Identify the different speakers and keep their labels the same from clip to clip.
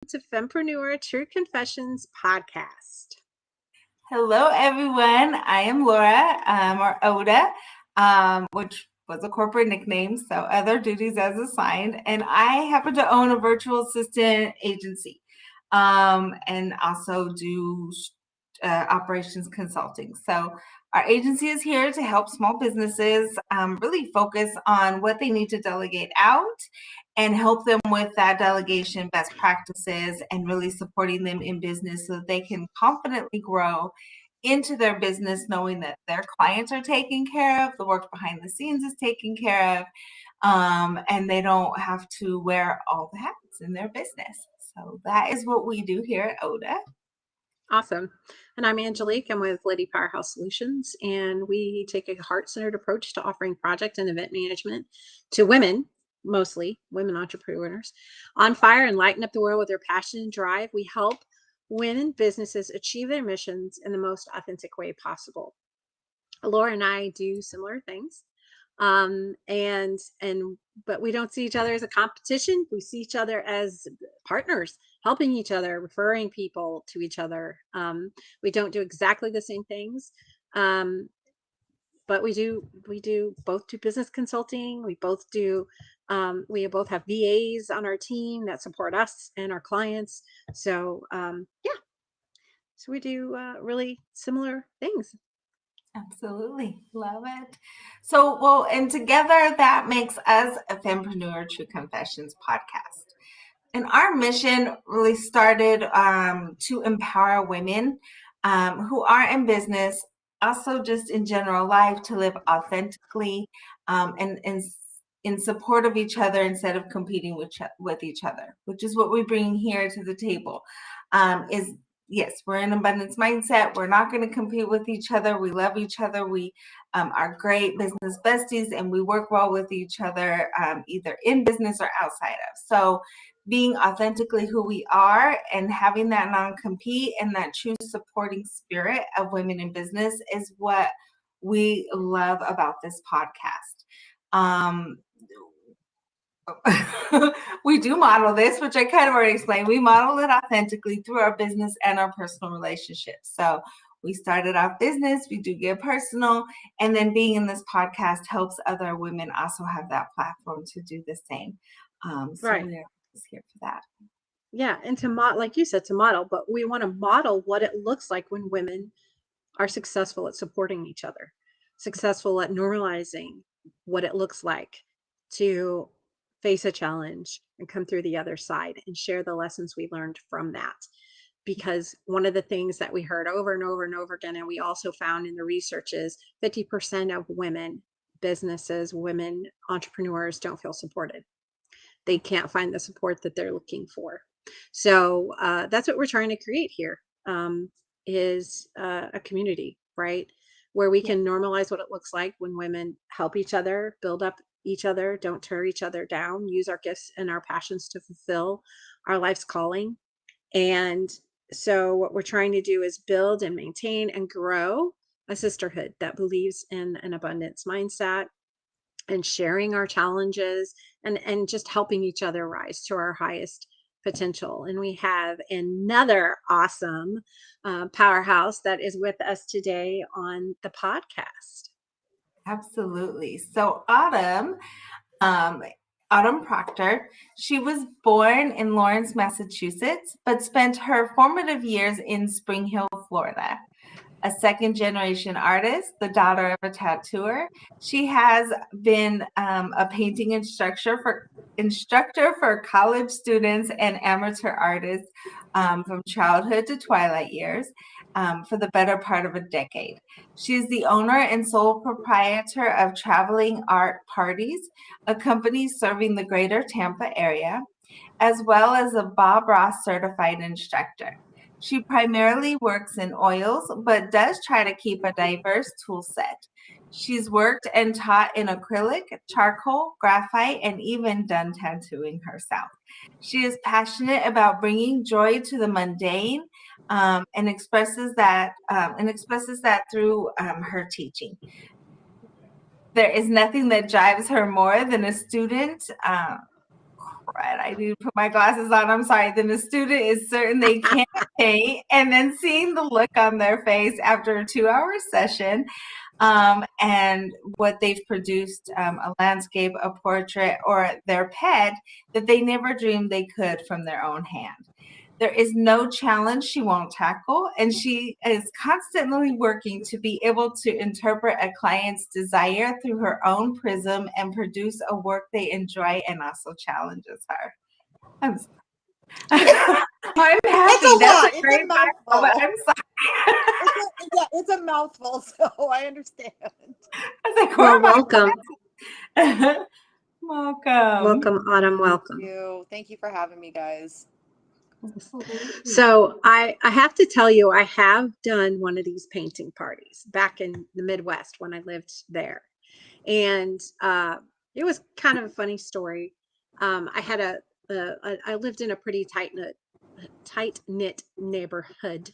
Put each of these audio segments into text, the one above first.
Speaker 1: to Fempreneur True Confessions podcast.
Speaker 2: Hello, everyone. I am Laura, or Oda, which was a corporate nickname, so other duties as assigned. And I happen to own a virtual assistant agency and also do operations consulting. So our agency is here to help small businesses really focus on what they need to delegate out and help them with that delegation best practices and really supporting them in business so that they can confidently grow into their business knowing that their clients are taken care of, the work behind the scenes is taken care of, and they don't have to wear all the hats in their business. So that is what we do here at ODA.
Speaker 1: Awesome. And I'm Angelique. I'm with Lady Powerhouse Solutions, and we take a heart-centered approach to offering project and event management to women, mostly women entrepreneurs, on fire and lighten up the world with their passion and drive. We help women businesses achieve their missions in the most authentic way possible. Laura and I do similar things. But we don't see each other as a competition. We see each other as partners, helping each other, referring people to each other. We don't do exactly the same things. But we both do business consulting. We both have VAs on our team that support us and our clients. So so we do really similar things.
Speaker 2: Absolutely. Love it. So, well, and together that makes us a Fempreneur True Confessions podcast. And our mission really started to empower women who are in business, also just in general life, to live authentically and in support of each other instead of competing with each other, which is what we bring here to the table. Is yes, we're in abundance mindset. We're not going to compete with each other. We love each other. We are great business besties, and we work well with each other, either in business or outside of. So being authentically who we are and having that non-compete and that true supporting spirit of women in business is what we love about this podcast. We do model this, which I kind of already explained. We model it authentically through our business and our personal relationships. So we started off business, we do get personal, and then being in this podcast helps other women also have that platform to do the same.
Speaker 1: Right.
Speaker 2: We're here for that.
Speaker 1: Yeah, and to like you said, to model, but we want to model what it looks like when women are successful at supporting each other, successful at normalizing what it looks like to face a challenge and come through the other side and share the lessons we learned from that. Because one of the things that we heard over and over and over again, and we also found in the research, is 50% of women businesses, women entrepreneurs don't feel supported. They can't find the support that they're looking for. So that's what we're trying to create here, is a community, right? Where we can normalize what it looks like when women help each other, build up each other, don't tear each other down, use our gifts and our passions to fulfill our life's calling. And so what we're trying to do is build and maintain and grow a sisterhood that believes in an abundance mindset and sharing our challenges and just helping each other rise to our highest potential. And we have another awesome powerhouse that is with us today on the podcast.
Speaker 2: Absolutely. So Autumn Proctor, she was born in Lawrence, Massachusetts, but spent her formative years in Spring Hill, Florida. A second-generation artist, the daughter of a tattooer. She has been a painting instructor for college students and amateur artists from childhood to twilight years for the better part of a decade. She is the owner and sole proprietor of Traveling Art Parties, a company serving the greater Tampa area, as well as a Bob Ross Certified Instructor. She primarily works in oils, but does try to keep a diverse tool set. She's worked and taught in acrylic, charcoal, graphite, and even done tattooing herself. She is passionate about bringing joy to the mundane and expresses that through her teaching. There is nothing that drives her more than a student Fred, I need to put my glasses on. I'm sorry. Then the student is certain they can't paint, and then seeing the look on their face after a 2-hour session, and what they've produced, a landscape, a portrait, or their pet that they never dreamed they could from their own hand. There is no challenge she won't tackle, and she is constantly working to be able to interpret a client's desire through her own prism and produce a work they enjoy and also challenges her. I'm happy. That's a great mouthful, but I'm sorry.
Speaker 3: It's a mouthful, so I understand.
Speaker 2: I was like,
Speaker 1: well, welcome.
Speaker 2: Welcome,
Speaker 1: Autumn. Welcome.
Speaker 3: Thank you for having me, guys.
Speaker 1: So I have to tell you, I have done one of these painting parties back in the Midwest when I lived there. And it was kind of a funny story. I had I lived in a pretty tight knit neighborhood.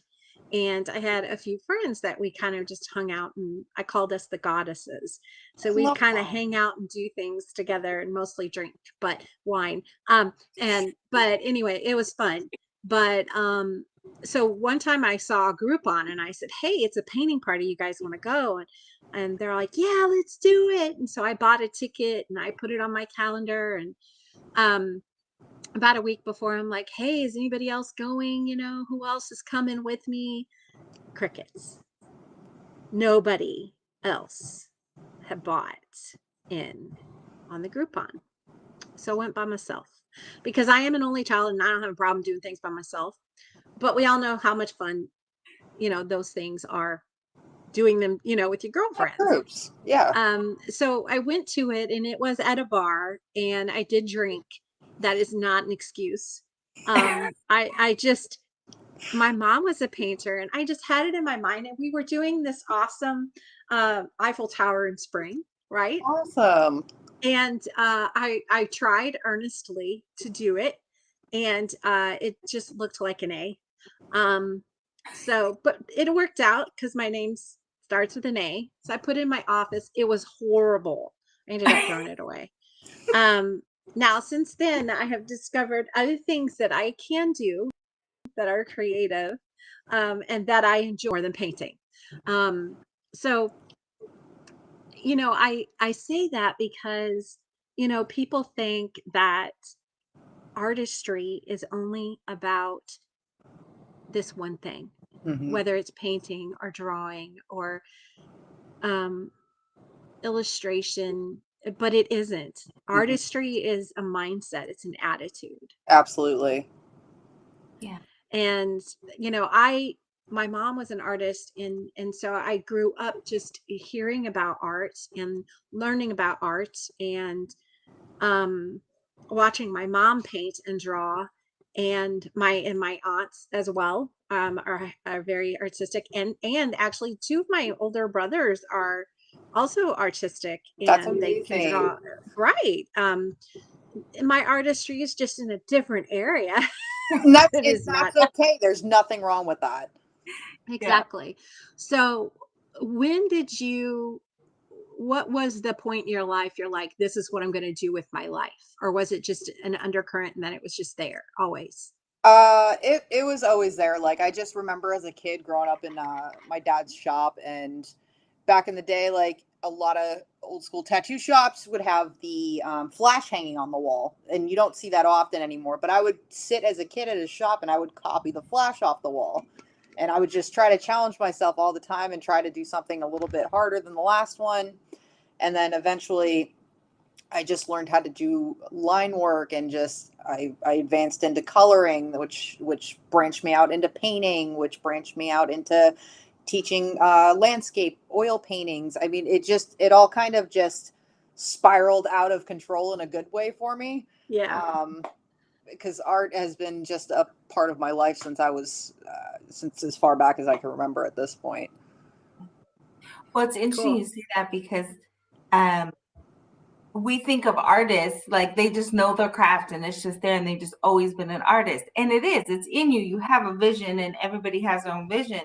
Speaker 1: And I had a few friends that we kind of just hung out, and I called us the goddesses. So we kind of hang out and do things together and mostly drink, but wine. But anyway, it was fun. But so one time I saw a Groupon and I said, hey, it's a painting party. You guys want to go? And they're like, yeah, let's do it. And so I bought a ticket and I put it on my calendar. And about a week before, I'm like, hey, is anybody else going? Who else is coming with me? Crickets. Nobody else had bought in on the Groupon. So I went by myself because I am an only child and I don't have a problem doing things by myself. But we all know how much fun, those things are, doing them, with your girlfriends.
Speaker 3: Groups. Yeah.
Speaker 1: So I went to it and it was at a bar and I did drink. That is not an excuse. My mom was a painter and I just had it in my mind, and we were doing this awesome Eiffel Tower in spring, right?
Speaker 3: Awesome.
Speaker 1: And I tried earnestly to do it, and it just looked like an A. But it worked out because my name starts with an A. So I put it in my office. It was horrible. I ended up throwing it away. Now, since then, I have discovered other things that I can do that are creative, and that I enjoy more than painting. So, I say that because, people think that artistry is only about this one thing, whether it's painting or drawing or illustration, but it isn't. Artistry is a mindset. It's an attitude.
Speaker 3: Absolutely.
Speaker 2: Yeah.
Speaker 1: And, my mom was an artist, and so I grew up just hearing about art and learning about art, and watching my mom paint and draw, and my aunts as well are very artistic, and actually 2 of my older brothers are also artistic, and they can draw. Right. My artistry is just in a different area.
Speaker 3: That's okay. There's nothing wrong with that.
Speaker 1: Exactly. Yeah. So what was the point in your life you're like, this is what I'm going to do with my life? Or was it just an undercurrent and then it was just there always?
Speaker 3: It was always there. Like, I just remember as a kid growing up in my dad's shop, and back in the day, like, a lot of old school tattoo shops would have the flash hanging on the wall, and you don't see that often anymore. But I would sit as a kid at his shop and I would copy the flash off the wall, and I would just try to challenge myself all the time and try to do something a little bit harder than the last one. And then eventually I just learned how to do line work, and just I advanced into coloring, which branched me out into painting, which branched me out into teaching landscape oil paintings. I mean, it all kind of just spiraled out of control in a good way for me.
Speaker 1: Yeah.
Speaker 3: Because art has been just a part of my life since since as far back as I can remember at this point.
Speaker 2: Well, it's interesting you say that, because we think of artists like they just know their craft and it's just there and they've just always been an artist. And it's in you. You have a vision, and everybody has their own vision.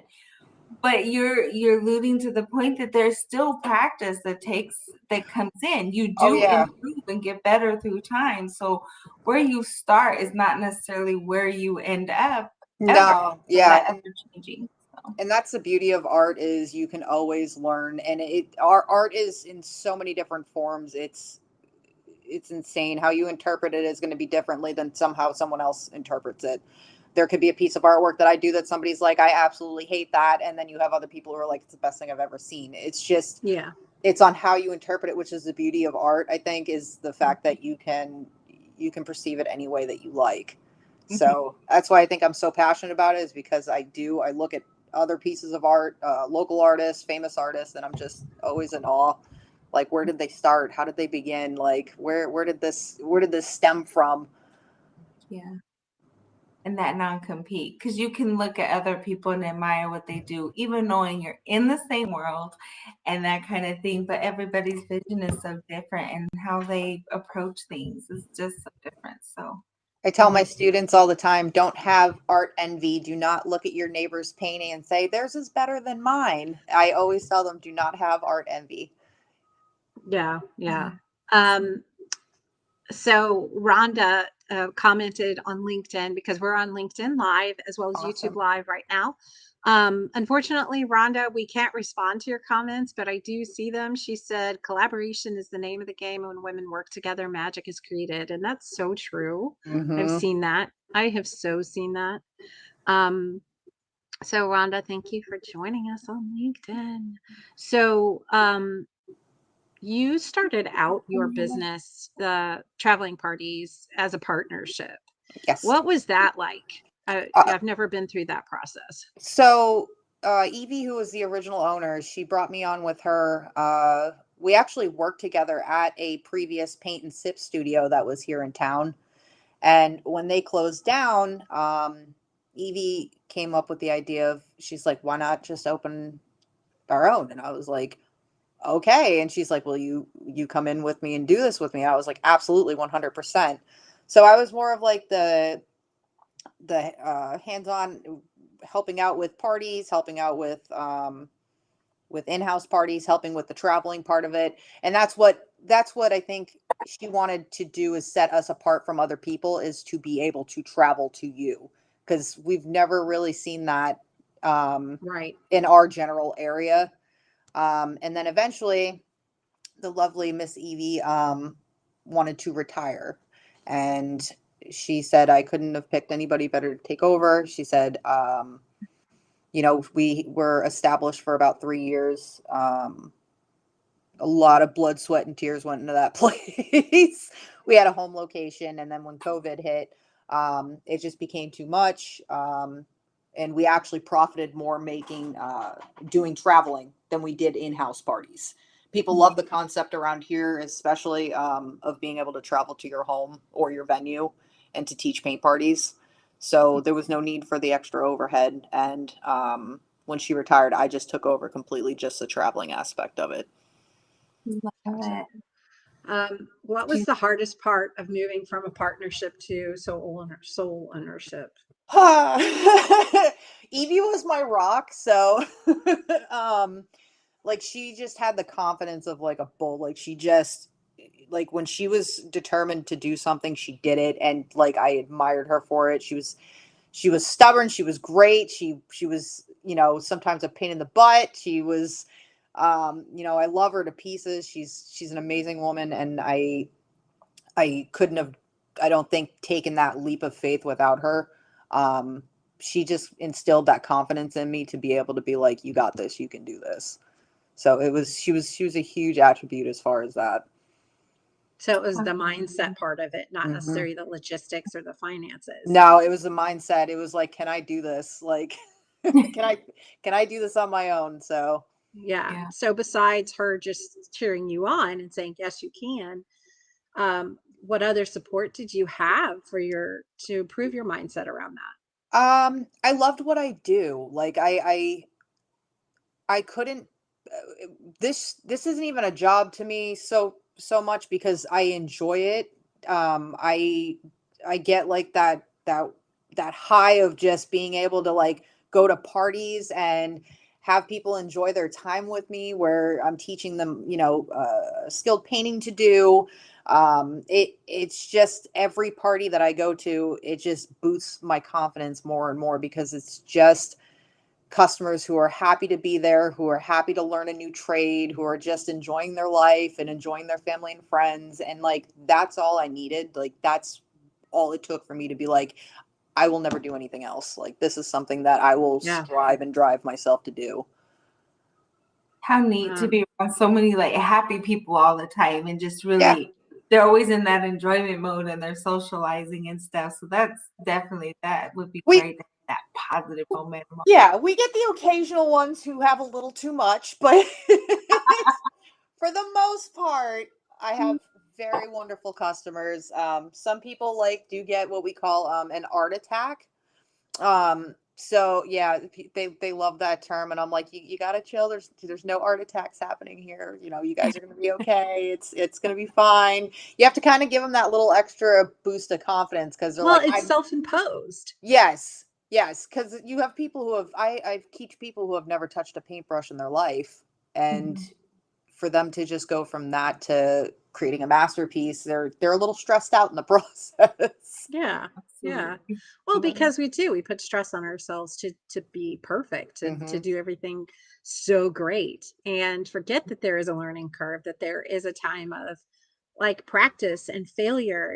Speaker 2: But you're alluding to the point that there's still practice that comes in. You
Speaker 3: Oh
Speaker 2: do
Speaker 3: yeah.
Speaker 2: improve and get better through time. So where you start is not necessarily where you end up ever.
Speaker 3: No,
Speaker 2: So
Speaker 3: yeah,
Speaker 2: that's ever changing. So
Speaker 3: and that's the beauty of art is you can always learn, and our art is in so many different forms. It's insane how you interpret it is going to be differently than somehow someone else interprets it. There could be a piece of artwork that I do that somebody's like, I absolutely hate that, and then you have other people who are like, it's the best thing I've ever seen. It's just,
Speaker 1: Yeah.
Speaker 3: it's on how you interpret it, which is the beauty of art. I think is the fact that you can perceive it any way that you like.
Speaker 2: mhm.
Speaker 3: So that's why I think I'm so passionate about it, is because I look at other pieces of art, local artists, famous artists, and I'm just always in awe. Like, where did they start? How did they begin? Like, where did this stem from?
Speaker 2: Yeah. And that non-compete, because you can look at other people and admire what they do, even knowing you're in the same world and that kind of thing. But everybody's vision is so different, and how they approach things is just so different. So
Speaker 3: I
Speaker 2: I
Speaker 3: tell my
Speaker 2: love
Speaker 3: students all the time, don't have art envy. Do not look at your neighbor's painting and say, theirs is better than mine. I always tell them, do not have art envy.
Speaker 1: Yeah. Yeah.
Speaker 2: that.
Speaker 1: Um, so Rhonda commented on LinkedIn, because we're on LinkedIn Live as well as YouTube
Speaker 3: Awesome.
Speaker 1: Live right now. Unfortunately, Rhonda, we can't respond to your comments, but I do see them. She said, collaboration is the name of the game. When women work together, magic is created. And that's so true. I've
Speaker 3: Mm-hmm.
Speaker 1: seen that. I have so seen that. Um, so Rhonda, thank you for joining us on LinkedIn. So, you started out your business, the traveling parties, as a partnership.
Speaker 3: Yes.
Speaker 1: What was that like?
Speaker 3: Uh,
Speaker 1: I've never been through that process.
Speaker 3: so Evie, who was the original owner, she brought me on with her. We actually worked together at a previous paint and sip studio that was here in town. And when they closed down, Evie came up with the idea of, she's like, why not just open our own? And I was like, okay. And she's like, well, you come in with me and do this with me. I was like, absolutely, 100%. So I was more of like the hands-on, helping out with parties, helping out with in-house parties, helping with the traveling part of it. And that's what I think she wanted to do, is set us apart from other people, is to be able to travel to you, because we've never really seen that
Speaker 1: Right.
Speaker 3: in our general area. And then eventually the lovely Miss Evie wanted to retire, and she said I couldn't have picked anybody better to take over. She said, we were established for about 3 years. A lot of blood, sweat, and tears went into that place. We had a home location, and then when COVID hit, it just became too much. And we actually profited more doing traveling than we did in-house parties. People love the concept around here, especially of being able to travel to your home or your venue and to teach paint parties. So there was no need for the extra overhead. And when she retired, I just took over completely just the traveling aspect of it.
Speaker 2: Love
Speaker 1: Gotcha.
Speaker 2: it.
Speaker 1: What was the hardest part of moving from a partnership to sole ownership?
Speaker 3: Evie was my rock, so um like, she just had the confidence of like a bull. Like, she just, like, when she was determined to do something, she did it, and like I admired her for it. She was stubborn, she was great. She was, sometimes a pain in the butt. She was I love her to pieces. She's an amazing woman, and I couldn't have, I don't think, taken that leap of faith without her. Um, she just instilled that confidence in me to be able to be like, you got this, you can do this. So she was a huge attribute as far as that.
Speaker 1: So it was the mindset part of it, not
Speaker 3: Hmm.
Speaker 1: necessarily the logistics or the finances.
Speaker 3: No, it was the mindset. It was like, can I do this? Like, can I can I do this on my own? So
Speaker 1: Yeah.
Speaker 2: Yeah.
Speaker 1: So besides her just cheering you on and saying, yes, you can, what other support did you have to improve your mindset around that?
Speaker 3: I loved what I do. Like, I couldn't, this isn't even a job to me so much, because I enjoy it. I get like that high of just being able to like go to parties and have people enjoy their time with me, where I'm teaching them, skilled painting to do. It's just every party that I go to, it just boosts my confidence more and more, because it's just customers who are happy to be there, who are happy to learn a new trade, who are just enjoying their life and enjoying their family and friends. And like, that's all I needed. Like, that's all it took for me to be like, I will never do anything else. Like, this is something that I will
Speaker 1: Yeah.
Speaker 3: strive and drive myself to do.
Speaker 2: How neat to be around so many like happy people all the time, and just really,
Speaker 3: Yeah.
Speaker 2: they're always in that enjoyment mode and they're socializing and stuff. So that's definitely, that would be great to have that positive momentum.
Speaker 3: Yeah, we get the occasional ones who have a little too much, but for the most part, I have very wonderful customers. Some people do get what we call an art attack. So yeah, they love that term, and I'm like, you gotta chill. There's no art attacks happening here. You guys are gonna be okay. It's gonna be fine. You have to kind of give them that little extra boost of confidence, because they're like,
Speaker 1: it's self-imposed.
Speaker 3: Yes, because you have people who have I teach people who have never touched a paintbrush in their life, and for them to just go from that to creating a masterpiece, they're a little stressed out in the process.
Speaker 1: Yeah. Yeah. Well, because we put stress on ourselves to be perfect, to do everything so great, and forget that there is a learning curve, that there is a time of like practice and failure,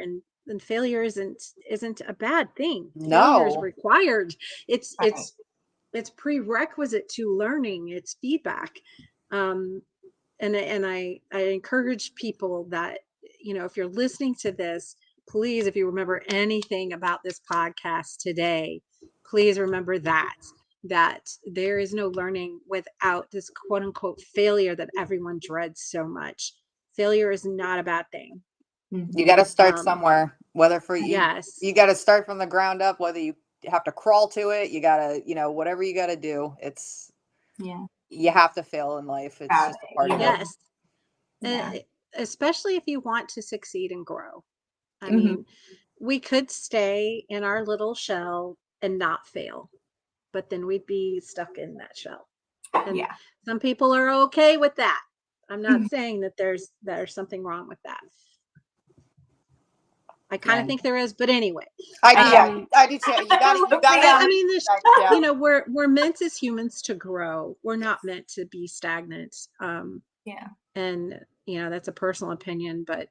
Speaker 1: and failure isn't a bad thing. Failure is
Speaker 3: No.
Speaker 1: required. It's prerequisite to learning. It's feedback. And I encourage people that, if you're listening to this, please, if you remember anything about this podcast today, please remember that there is no learning without this quote unquote failure that everyone dreads so much. Failure is not a bad thing.
Speaker 3: You got to start somewhere, whether for you,
Speaker 1: yes,
Speaker 3: you got to start from the ground up, whether you have to crawl to it, you got to, whatever you got to do. You have to fail in life. It's just a part of it.
Speaker 1: yes. Especially if you want to succeed and grow. I mean, we could stay in our little shell and not fail, but then we'd be stuck in that shell. And some people are okay with that. I'm not saying that there's something wrong with that. I kind of think there is, but anyway.
Speaker 3: I do too. You got it.
Speaker 1: I mean, we're meant as humans to grow. We're not meant to be stagnant. And that's a personal opinion, but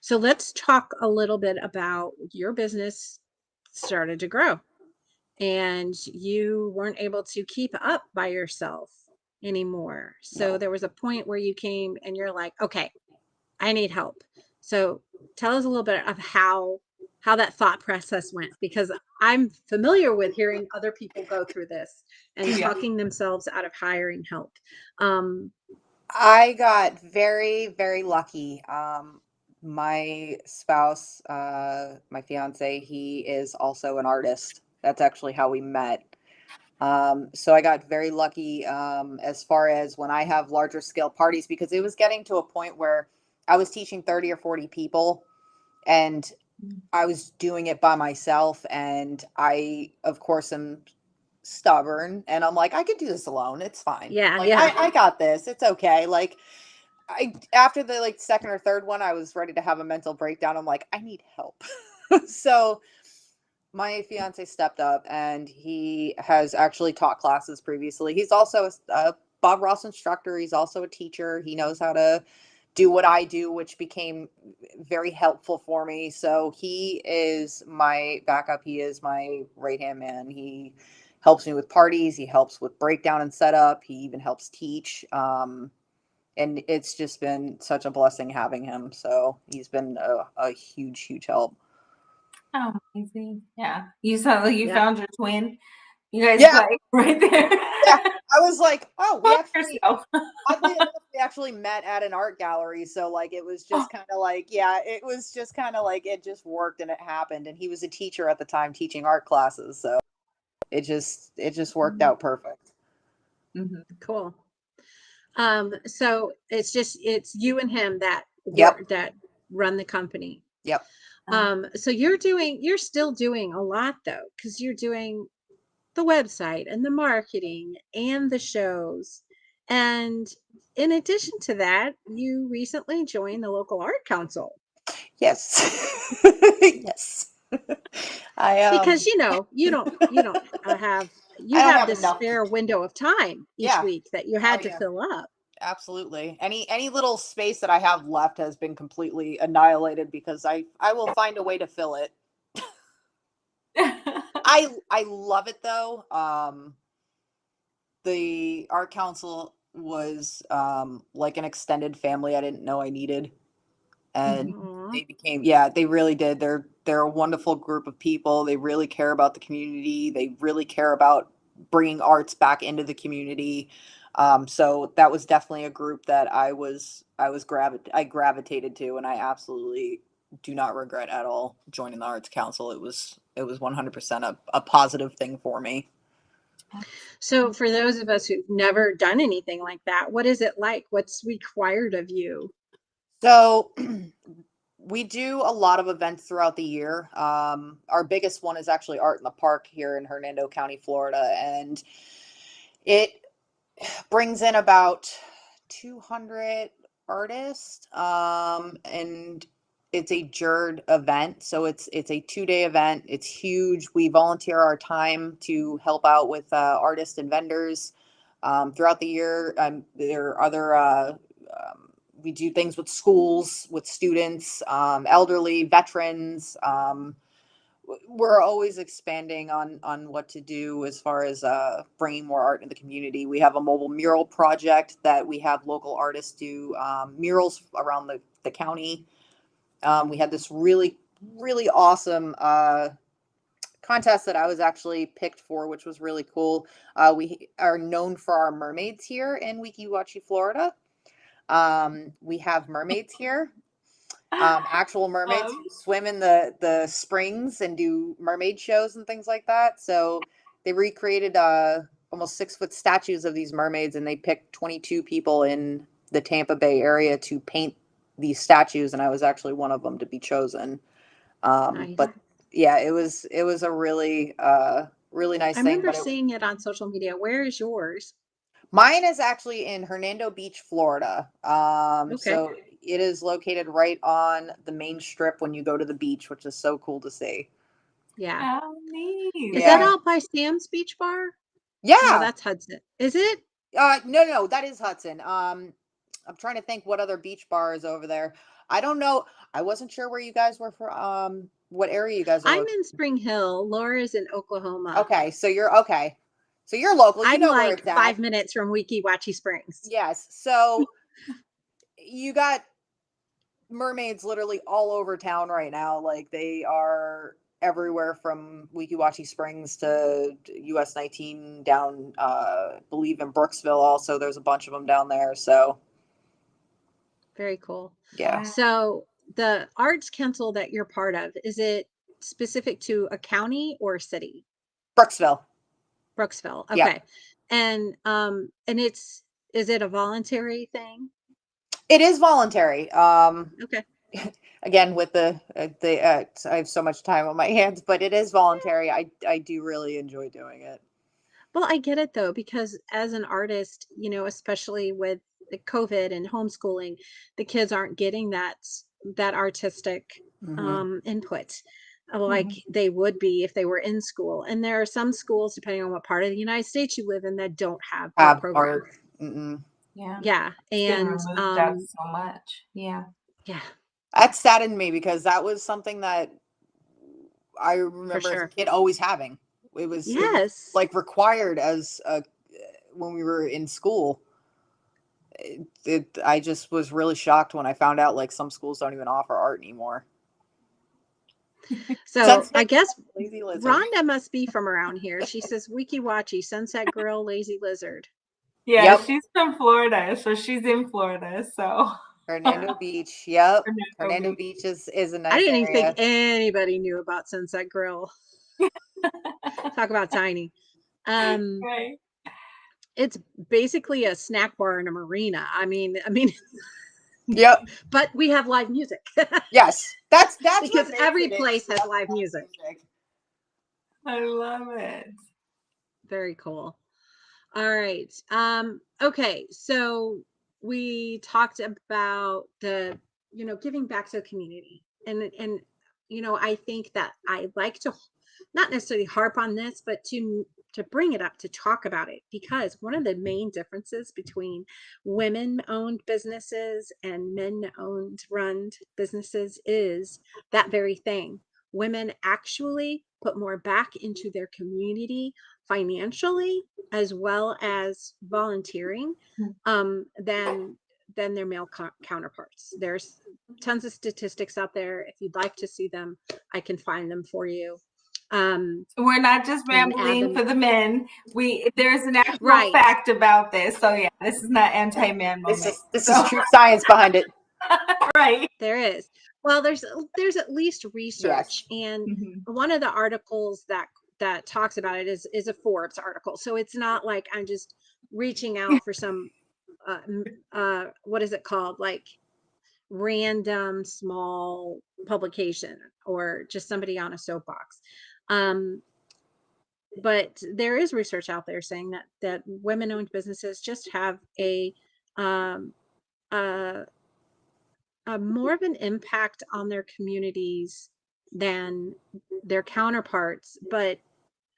Speaker 1: so let's talk a little bit about your business started to grow, and you weren't able to keep up by yourself anymore. So there was a point where you came and you're like, okay, I need help. So tell us a little bit of how that thought process went, because I'm familiar with hearing other people go through this and talking themselves out of hiring help.
Speaker 3: I got very, very lucky. My spouse, my fiance, he is also an artist. That's actually how we met. So I got very lucky as far as when I have larger scale parties, because it was getting to a point where I was teaching 30 or 40 people, and I was doing it by myself. And I, of course, am stubborn, and I'm like, I could do this alone. It's fine. I got this. It's okay. After the second or third one, I was ready to have a mental breakdown. I'm like, I need help. So my fiance stepped up, and he has actually taught classes previously. He's also a Bob Ross instructor. He's also a teacher. He knows how to do what I do, which became very helpful for me. So he is my backup. He is my right-hand man. He helps me with parties. He helps with breakdown and setup. He even helps teach. And it's just been such a blessing having him. So he's been a huge, huge help.
Speaker 2: Oh, amazing. Yeah. You sound like you found your twin. You guys right there.
Speaker 3: I was like, oh, oddly enough, we actually met at an art gallery. So it was just kind of it was just kind of it just worked, and it happened. And he was a teacher at the time teaching art classes. So it just worked out perfect.
Speaker 1: Cool. So it's you and him that that run the company.
Speaker 3: Yep.
Speaker 1: So you're still doing a lot though, because you're doing the website and the marketing and the shows. And in addition to that, you recently joined the local art council
Speaker 3: Yes. Yes. I
Speaker 1: because you don't have
Speaker 3: I
Speaker 1: you
Speaker 3: don't
Speaker 1: have
Speaker 3: have
Speaker 1: this
Speaker 3: enough to
Speaker 1: spare
Speaker 3: do.
Speaker 1: window of time each
Speaker 3: Yeah.
Speaker 1: week that you
Speaker 3: Oh
Speaker 1: had to
Speaker 3: yeah.
Speaker 1: fill up.
Speaker 3: Absolutely. Any little space that I have left has been completely annihilated because I will find a way to fill it. I love it though. The art council was like an extended family I didn't know I needed, and
Speaker 1: Aw,
Speaker 3: they became, yeah, they really did. They're a wonderful group of people. They really care about the community. They really care about bringing arts back into the community. So that was definitely a group that I gravitated to, and I absolutely do not regret at all joining the arts council. It was 100% a positive thing for me.
Speaker 1: so for those of us who've never done anything like that, what is it like? What's required of you?
Speaker 3: So we do a lot of events throughout the year. Our biggest one is actually Art in the Park here in Hernando County, Florida, and it brings in about 200 artists, and it's a juried event, so it's a 2-day event. It's huge. We volunteer our time to help out with artists and vendors throughout the year. There are other we do things with schools, with students, elderly, veterans. We're always expanding on what to do as far as bringing more art in the community. We have a mobile mural project that we have local artists do murals around the county. We had this really awesome contest that I was actually picked for, which was really cool. We are known for our mermaids here in Weeki Wachee, Florida. We have mermaids here, actual mermaids
Speaker 2: Um,
Speaker 3: who swim in the springs and do mermaid shows and things like that. So they recreated almost 6-foot statues of these mermaids, and they picked 22 people in the Tampa Bay area to paint these statues, and I was actually one of them to be chosen.
Speaker 1: Nice.
Speaker 3: But yeah, it was a really really
Speaker 1: I
Speaker 3: nice thing.
Speaker 1: remember
Speaker 3: But
Speaker 1: seeing it on social media. Where is yours?
Speaker 3: mine is actually in Hernando Beach, Florida.
Speaker 1: Okay.
Speaker 3: So it is located right on the main strip when you go to the beach, which is so cool to see.
Speaker 1: Yeah.
Speaker 2: how neat.
Speaker 1: Is that
Speaker 3: Yeah.
Speaker 1: out by Sam's Beach Bar? No,
Speaker 3: Yeah.
Speaker 1: that's Hudson. Is it?
Speaker 3: No, that is Hudson. I'm trying to think what other beach bar is over there. I don't know. I wasn't sure where you guys were for what area you guys are
Speaker 1: I'm
Speaker 3: located.
Speaker 1: in Spring Hill. Laura's in Oklahoma.
Speaker 3: Okay, so you're okay. So you're local. You
Speaker 1: I'm
Speaker 3: know where
Speaker 1: like
Speaker 3: it's at.
Speaker 1: 5 minutes from Weeki Wachee Springs.
Speaker 3: Yes. So you got mermaids literally all over town right now. Like they are everywhere from Weeki Wachee Springs to US 19 down, believe in Brooksville. Also, there's a bunch of them down there. So
Speaker 1: Very cool.
Speaker 3: yeah,
Speaker 2: Wow.
Speaker 1: So the arts council that you're part of, is it specific to a county or a city?
Speaker 3: Brooksville.
Speaker 1: Brooksville.
Speaker 3: Yeah,
Speaker 1: Okay. And is it a voluntary thing?
Speaker 3: it is voluntary.
Speaker 1: Okay.
Speaker 3: Again, with I have so much time on my hands, but it is voluntary. I do really enjoy doing it.
Speaker 1: Well, I get it though, because as an artist, especially with the COVID and homeschooling, the kids aren't getting that artistic
Speaker 3: Hmm.
Speaker 1: input like
Speaker 2: Mhm.
Speaker 1: they would be if they were in school. And there are some schools, depending on what part of the United States you live in, that don't have art
Speaker 3: Have
Speaker 1: programs.
Speaker 3: art. Mm-mm.
Speaker 2: Yeah.
Speaker 1: Yeah.
Speaker 2: It's been
Speaker 1: And
Speaker 2: removed out so much. Yeah.
Speaker 1: yeah,
Speaker 3: That saddened me because that was something that I
Speaker 1: for
Speaker 3: remember as a
Speaker 1: sure.
Speaker 3: kid always having. It was
Speaker 1: Yes.
Speaker 3: like required as a when we were in school. I just was really shocked when I found out like some schools don't even offer art anymore.
Speaker 1: So I
Speaker 3: Sunset
Speaker 1: guess
Speaker 3: Lazy Lizard.
Speaker 1: Rhonda must be from around here. She says Wiki Wachi, Sunset Grill, Lazy Lizard.
Speaker 2: Yeah,
Speaker 3: Yep.
Speaker 2: she's from Florida, so she's in Florida. So
Speaker 3: Hernando Beach. Yep.
Speaker 2: Fernando
Speaker 3: Hernando
Speaker 2: Beach.
Speaker 3: Beach is a
Speaker 1: I
Speaker 3: nice
Speaker 1: didn't even think
Speaker 3: area.
Speaker 1: anybody knew about Sunset Grill. Talk about tiny. Um,
Speaker 2: Right.
Speaker 1: it's basically a snack bar and a marina. I mean,
Speaker 3: Yep.
Speaker 1: but we have live music
Speaker 3: Yes. That's what
Speaker 1: because
Speaker 3: makes
Speaker 1: every
Speaker 3: it
Speaker 1: place has
Speaker 3: interesting.
Speaker 1: live music.
Speaker 2: I love it.
Speaker 1: Very cool. All right. Okay. So we talked about the, giving back to the community. And I think that I like to not necessarily harp on this, but to bring it up, to talk about it, because one of the main differences between women-owned businesses and men-owned run businesses is that very thing. Women actually put more back into their community financially as well as volunteering than their male counterparts. There's tons of statistics out there. If you'd like to see them, I can find them for you.
Speaker 2: We're not just
Speaker 1: And add
Speaker 2: rambling
Speaker 1: them.
Speaker 2: for the men. There's an actual
Speaker 1: Right.
Speaker 2: fact about this. So yeah, this is not anti-man moment.
Speaker 3: This is true science behind it.
Speaker 2: Right.
Speaker 1: There is. Well, there's at least research, and one of the articles that talks about it is a Forbes article. So it's not like I'm just reaching out for some what is it called? Like random small publication or just somebody on a soapbox. But there is research out there saying that women-owned businesses just have um, a more of an impact on their communities than their counterparts, but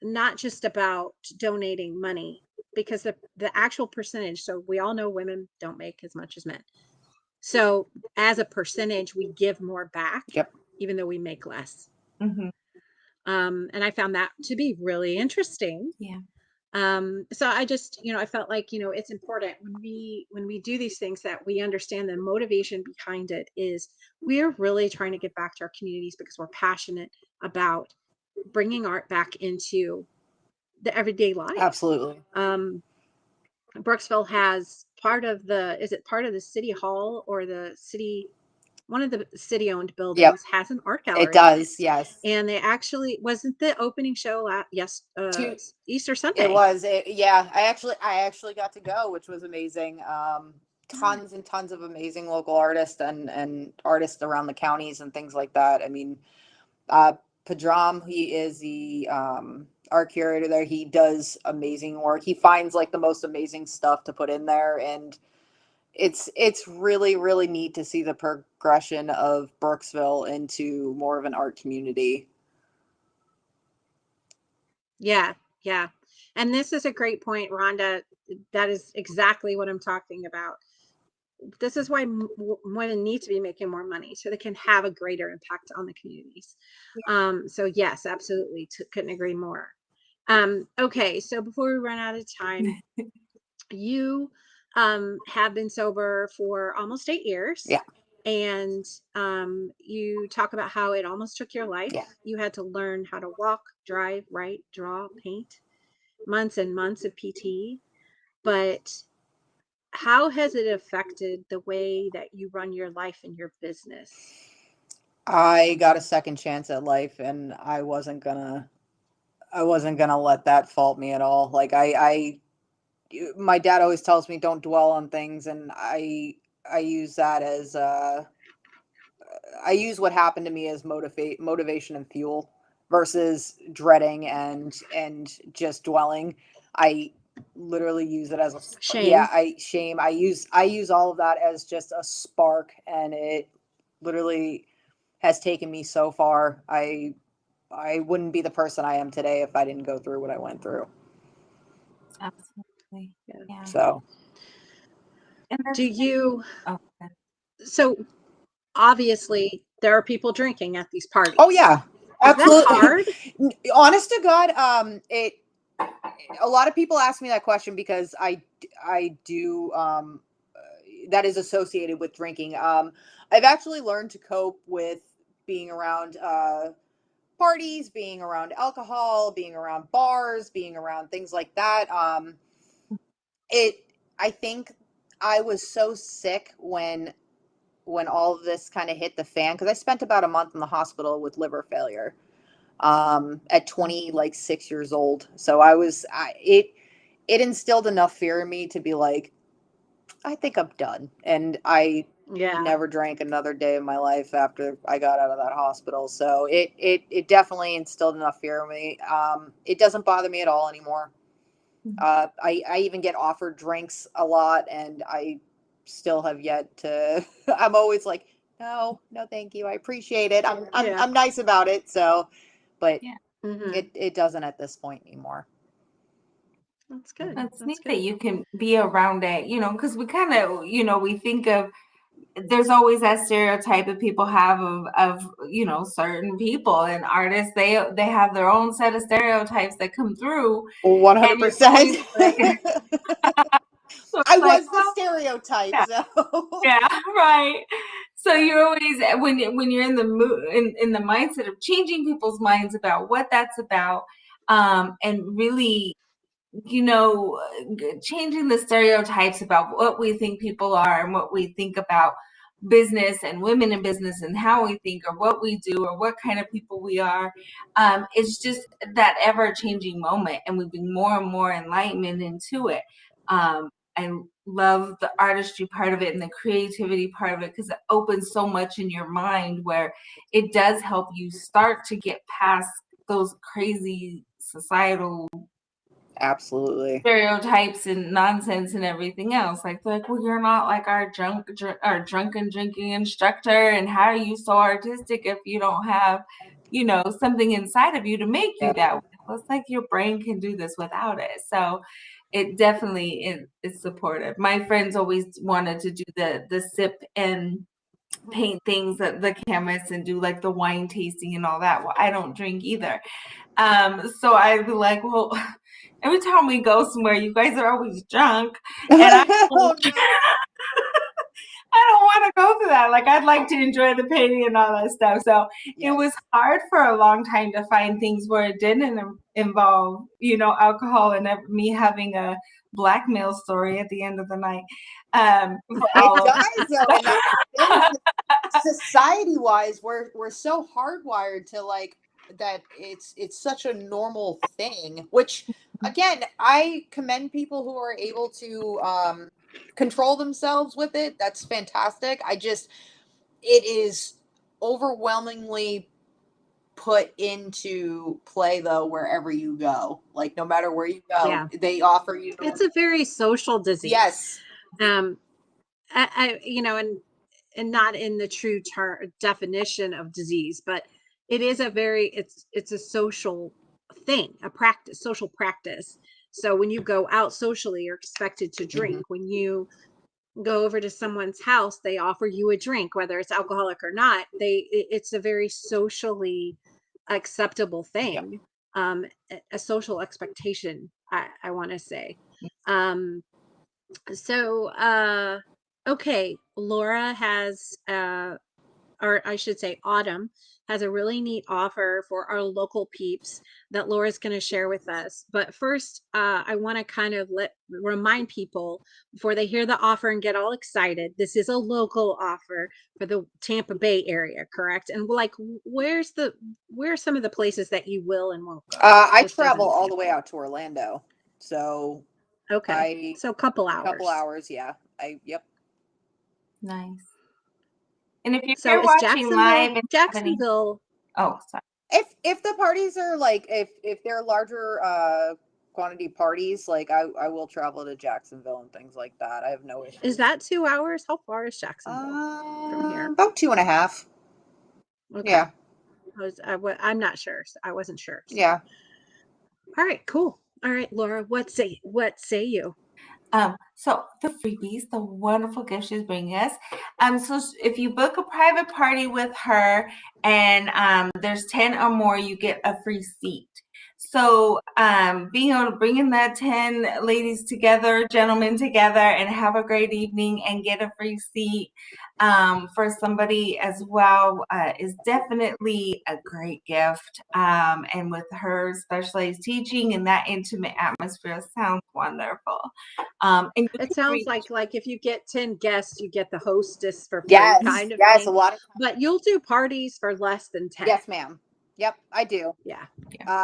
Speaker 1: not just about donating money, because the actual percentage, so we all know women don't make as much as men. So as a percentage, we give more back,
Speaker 3: Yep.
Speaker 1: even though we make less.
Speaker 2: Mm-hmm.
Speaker 1: And I found that to be really interesting.
Speaker 2: Yeah.
Speaker 1: So I just, I felt like, it's important when we do these things that we understand the motivation behind it is we're really trying to give back to our communities because we're passionate about bringing art back into the everyday life.
Speaker 3: Absolutely.
Speaker 1: Brooksville has part of the city hall or one of the city-owned buildings has an art gallery.
Speaker 3: It does, yes.
Speaker 1: And they actually wasn't the opening show Easter Sunday.
Speaker 3: It was. Yeah, I actually got to go, which was amazing. Tons and tons of amazing local artists and artists around the counties and things like that. I mean, Padram, he is the art curator there. He does amazing work. He finds like the most amazing stuff to put in there, and it's really, really neat to see the progression of Brooksville into more of an art community.
Speaker 1: Yeah, yeah. And this is a great point, Rhonda. That is exactly what I'm talking about. This is why women need to be making more money so they can have a greater impact on the communities. So yes, absolutely. Couldn't agree more. Okay, so before we run out of time, you have been sober for almost 8 years.
Speaker 3: Yeah.
Speaker 1: And you talk about how it almost took your life.
Speaker 3: Yeah.
Speaker 1: You had to learn how to walk, drive, write, draw, paint, months and months of PT. But how has it affected the way that you run your life and your business?
Speaker 3: I got a second chance at life, and I wasn't gonna let that fault me at all. Like my dad always tells me don't dwell on things, and I use that as I use what happened to me as motivation and fuel versus dreading and just dwelling. I literally use it as a
Speaker 1: Shame.
Speaker 3: shame. I use all of that as just a spark, and it literally has taken me so far. I wouldn't be the person I am today if I didn't go through what I went through.
Speaker 2: Absolutely. Yeah.
Speaker 3: So,
Speaker 1: do you?
Speaker 2: Oh, okay.
Speaker 1: So obviously there are people drinking at these parties.
Speaker 3: oh yeah,
Speaker 1: absolutely. Is that hard?
Speaker 3: Honest to God, a lot of people ask me that question because I do that is associated with drinking. I've actually learned to cope with being around parties, being around alcohol, being around bars, being around things like that. I think I was so sick when all of this kind of hit the fan, because I spent about a month in the hospital with liver failure at 26 years old. So it instilled enough fear in me to be like, I think I'm done. And I never drank another day of my life after I got out of that hospital. So it definitely instilled enough fear in me. It doesn't bother me at all anymore. I even get offered drinks a lot, and I still have yet to. I'm always like, no, no, thank you. I appreciate it. I'm nice about it. So, but it doesn't at this point anymore.
Speaker 1: That's good.
Speaker 2: That's neat
Speaker 1: good.
Speaker 2: that you can be around it, because we kind of, we think of, there's always that stereotype that people have of certain people and artists. They have their own set of stereotypes that come through.
Speaker 3: 100%.
Speaker 2: So
Speaker 3: I was the stereotype.
Speaker 2: Yeah.
Speaker 3: So
Speaker 2: yeah, right. So you're always when you're in the mood in the mindset of changing people's minds about what that's about, and really, changing the stereotypes about what we think people are and what we think about business and women in business and how we think or what we do or what kind of people we are. It's just that ever-changing moment, and we bring more and more enlightenment into it. I love the artistry part of it and the creativity part of it, because it opens so much in your mind where it does help you start to get past those crazy societal
Speaker 3: absolutely
Speaker 2: stereotypes and nonsense and everything else. Like, well, you're not like our drunken drinking instructor, and how are you so artistic if you don't have, something inside of you to make you that way? Well, it's like your brain can do this without it. So it definitely is supportive. My friends always wanted to do the sip and paint things at the canvas and do like the wine tasting and all that. Well, I don't drink either. So I'd be like, well, every time we go somewhere, you guys are always drunk, and I don't want to go through that. Like, I'd like to enjoy the painting and all that stuff. So it was hard for a long time to find things where it didn't involve, alcohol and me having a blackmail story at the end of the night.
Speaker 3: It does, though, and that's the thing. Society-wise, we're so hardwired to like that. It's such a normal thing. Which, again, I commend people who are able to control themselves with it. That's fantastic. It is overwhelmingly put into play though wherever you go. Like no matter where you go, they offer you.
Speaker 1: It's a very social disease.
Speaker 3: Yes.
Speaker 1: I and not in the true definition of disease, but it is it's a social thing, social practice. So when you go out socially, you're expected to drink. When you go over to someone's house, they offer you a drink, whether it's alcoholic or not. It's a very socially acceptable thing. A social expectation, I want to say. Okay, Laura has or I should say Autumn has a really neat offer for our local peeps that Laura's going to share with us. But first, I want to kind of remind people before they hear the offer and get all excited. This is a local offer for the Tampa Bay area, correct? And like, where are some of the places that you will and won't go?
Speaker 3: I travel all the way out to Orlando, so
Speaker 1: so a couple hours.
Speaker 3: Yeah. Yep.
Speaker 2: Nice. And if you're
Speaker 1: So is
Speaker 2: watching live in
Speaker 1: Jacksonville.
Speaker 2: Oh, sorry.
Speaker 3: If the parties are like if they're larger quantity parties, like I will travel to Jacksonville and things like that. I have no issue.
Speaker 1: Is that 2 hours? How far is Jacksonville from here?
Speaker 3: About 2.5.
Speaker 1: Okay.
Speaker 3: Yeah.
Speaker 1: I'm not sure. I wasn't sure. So.
Speaker 3: Yeah.
Speaker 1: All right, cool. All right, Laura, what say you?
Speaker 2: So the freebies, the wonderful gift she's bringing us. So if you book a private party with her and there's 10 or more, you get a free seat. So being able to bring in that 10 ladies together, gentlemen together, and have a great evening and get a free seat for somebody as well is definitely a great gift. And with her specialized teaching and that intimate atmosphere, sounds wonderful. And
Speaker 1: it sounds like if you get 10 guests, you get the hostess for free, kind of
Speaker 3: thing.
Speaker 1: A lot of but you'll do parties for less than 10.
Speaker 3: Yes, ma'am. Yep, I do.
Speaker 1: Yeah.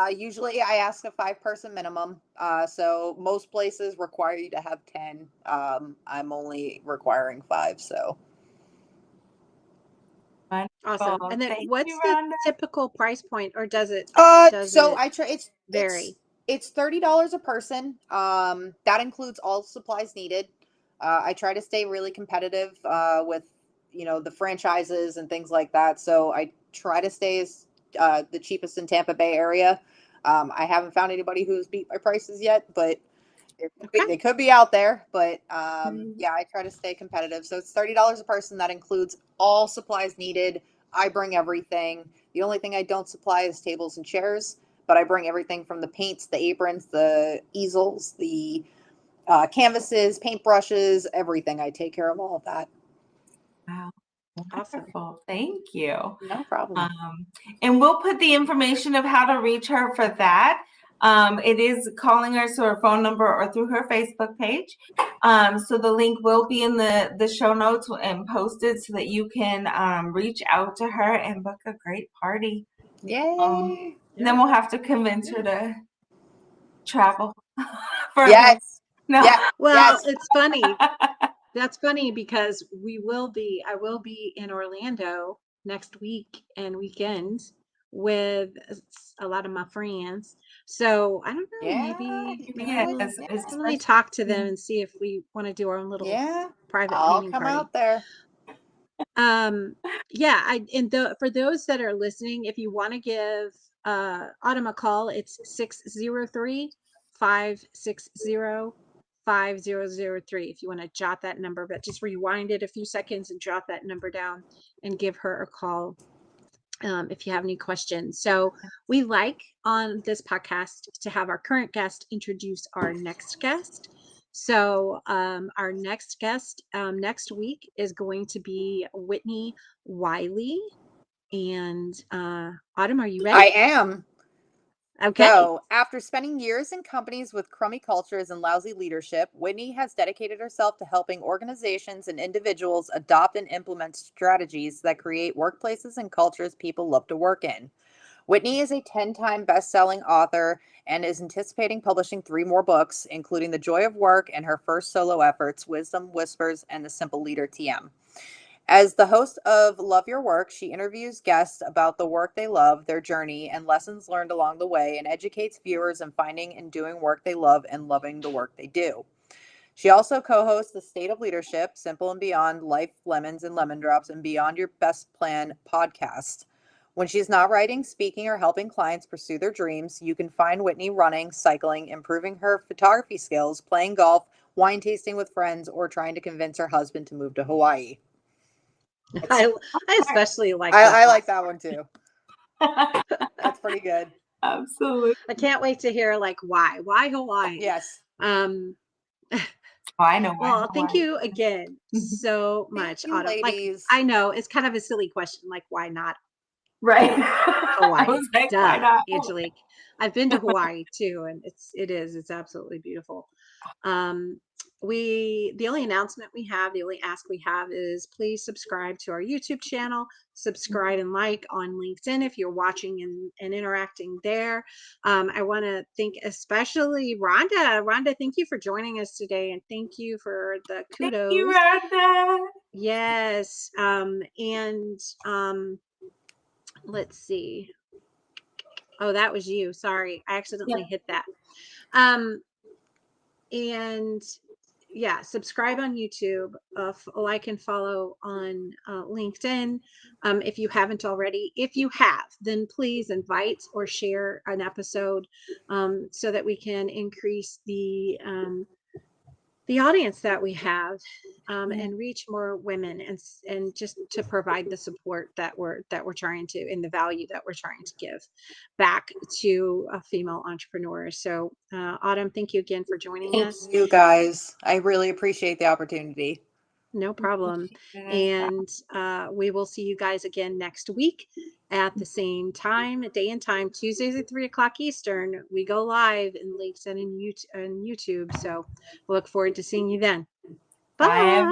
Speaker 3: Usually I ask a 5-person minimum. So most places require you to have 10. I'm only requiring 5, so.
Speaker 1: Awesome. And then what's the typical price point, or does it
Speaker 3: So I try
Speaker 1: vary?
Speaker 3: It's $30 a person. That includes all supplies needed. I try to stay really competitive with, the franchises and things like that. So I try to stay as the cheapest in Tampa Bay area. I haven't found anybody who's beat my prices yet, but
Speaker 1: Okay.
Speaker 3: they could be out there. But
Speaker 2: Mm.
Speaker 3: yeah, I try to stay competitive. So it's $30 a person. That includes all supplies needed. I bring everything. The only thing I don't supply is tables and chairs, but I bring everything from the paints, the aprons, the easels, the canvases, paintbrushes, everything. I take care of all of that.
Speaker 2: Wow.
Speaker 1: Awesome.
Speaker 2: Wonderful. Thank you.
Speaker 3: No problem.
Speaker 2: And we'll put the information of how to reach her for that. It is calling her to her phone number or through her Facebook page. So the link will be in the show notes and posted so that you can reach out to her and book a great party.
Speaker 3: Yay!
Speaker 2: And then we'll have to convince her to travel.
Speaker 3: Yes.
Speaker 2: No.
Speaker 3: Yeah.
Speaker 1: Well,
Speaker 3: Yes.
Speaker 1: it's funny. That's funny because I will be in Orlando next week and weekend with a lot of my friends. So I don't know,
Speaker 3: Yeah.
Speaker 1: maybe
Speaker 2: Yes,
Speaker 1: we'll
Speaker 3: Yeah.
Speaker 1: definitely talk to them and see if we want to do our own little
Speaker 3: Yeah.
Speaker 1: private
Speaker 3: I'll
Speaker 1: painting
Speaker 3: come
Speaker 1: party.
Speaker 3: out there.
Speaker 1: Yeah, for those that are listening, if you want to give Autumn a call, it's 603-560-5003. If you want to jot that number, but just rewind it a few seconds and jot that number down and give her a call if you have any questions. So we like on this podcast to have our current guest introduce our next guest. So our next guest next week is going to be Whitney Wiley. And Autumn, are you ready?
Speaker 3: I am.
Speaker 1: Okay.
Speaker 3: So, after spending years in companies with crummy cultures and lousy leadership, Whitney has dedicated herself to helping organizations and individuals adopt and implement strategies that create workplaces and cultures people love to work in. Whitney is a 10-time best-selling author and is anticipating publishing 3 more books, including The Joy of Work and her first solo efforts, Wisdom Whispers and The Simple Leader TM. As the host of Love Your Work, she interviews guests about the work they love, their journey, and lessons learned along the way, and educates viewers in finding and doing work they love and loving the work they do. She also co-hosts the State of Leadership, Simple and Beyond, Life Lemons and Lemon Drops, and Beyond Your Best Plan podcast. When she's not writing, speaking, or helping clients pursue their dreams, you can find Whitney running, cycling, improving her photography skills, playing golf, wine tasting with friends, or trying to convince her husband to move to Hawaii.
Speaker 1: I especially like
Speaker 3: I like that one too. That's pretty good.
Speaker 2: Absolutely.
Speaker 1: I can't wait to hear like why Hawaii.
Speaker 3: Yes.
Speaker 2: I know.
Speaker 1: Well, thank you again so much,
Speaker 3: Thank you,
Speaker 1: Autumn. Like,
Speaker 3: ladies.
Speaker 1: I know it's kind of a silly question, like why not
Speaker 2: Right.
Speaker 1: Hawaii?
Speaker 2: I was like,
Speaker 1: Duh,
Speaker 2: why not?
Speaker 1: Angelique. I've been to Hawaii too, and it's absolutely beautiful. The only announcement we have, the only ask we have is please subscribe to our YouTube channel, subscribe and like on LinkedIn if you're watching and interacting there. I want to thank especially Rhonda. Rhonda, thank you for joining us today, and thank you for the kudos.
Speaker 2: Thank you, Rhonda.
Speaker 1: Yes. Let's see. Oh, that was you. Sorry. I accidentally hit that. And yeah, subscribe on YouTube, like and follow on LinkedIn if you haven't already. If you have, then please invite or share an episode so that we can increase the audience that we have and reach more women and just to provide the support that we're trying to and the value that we're trying to give back to female entrepreneurs. So Autumn, thank you again for joining us.
Speaker 3: Thank you guys. I really appreciate the opportunity.
Speaker 1: No problem. And we will see you guys again next week at the same time, day and time, Tuesdays at 3:00 Eastern. We go live in LinkedIn and YouTube. So we'll look forward to seeing you then. Bye.
Speaker 2: Bye.